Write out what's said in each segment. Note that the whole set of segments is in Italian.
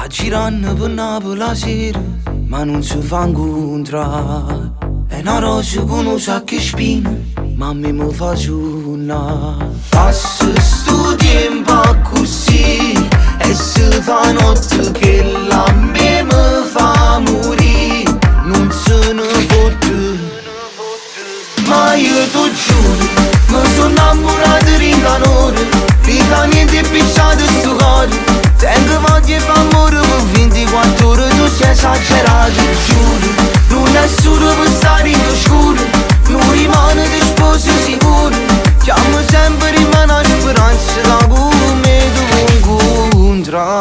girando per Napoli la sera, ma non si fa incontrare. È una rosa con un sacco di spine, ma a me mi fa suonare. Passa sto tempo così e si fa notte che la me mi fa morire. Non se ne fotte, ma io ti giuro, mi sono innamorato di canore, finché niente è picciato sto cuore. Tengo voglia di fare amore per 24 ore, tu sei esagerato, giuro. Non è solo per stare in scuro, non rimane di sposo sicuro. Chiamo sempre in mano la speranza da come tu incontrare.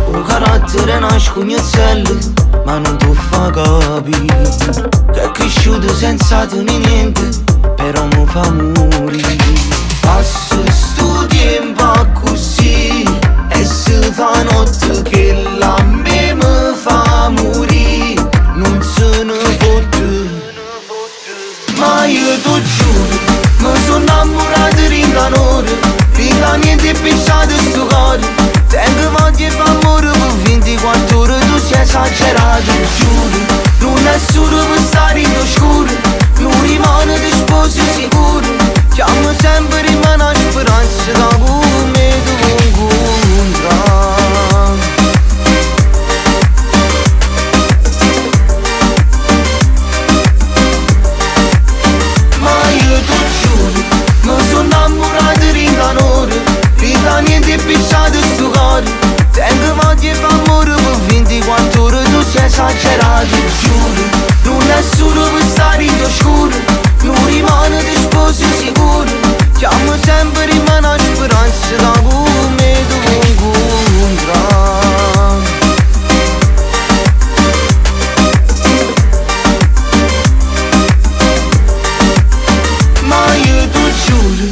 Un carattere nasce con il cielo, ma non ti fa capire che è cresciuto senza tenere niente, però mi fa morire. Passa sto tempo così e si fa notte che la me mi fa morire. Non se ne fotte, ma io ti giuro, mi sono innamorato di canore, finché niente è picciato sto cuore. Tengo voglia di fare amore per 24 ore, tu sei esagerato, giuro. Non è solo per stare in scuro, non rimane di sposo sicuro. Chiamo sempre in mano la speranza da come tu incontrare. Ma io ti giuro, mi sono innamorato di canore, finché niente è picciato sto cuore. Tengo voglia di fare amore per 24 ore, tu sei esagerato, giuro. Non è solo per stare in scuro, non rimane di sposo sicuro. Chiamo sempre in mano la speranza da come tu incontrare. Ma io ti giuro,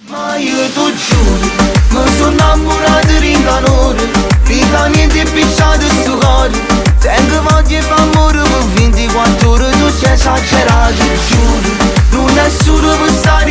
ma io ti giuro, mi sono innamorato di canore, finché niente è picciato sto cuore. Tengo voglia di fare amore per 24 ore, tu sei esagerato, giuro. Non è solo per stare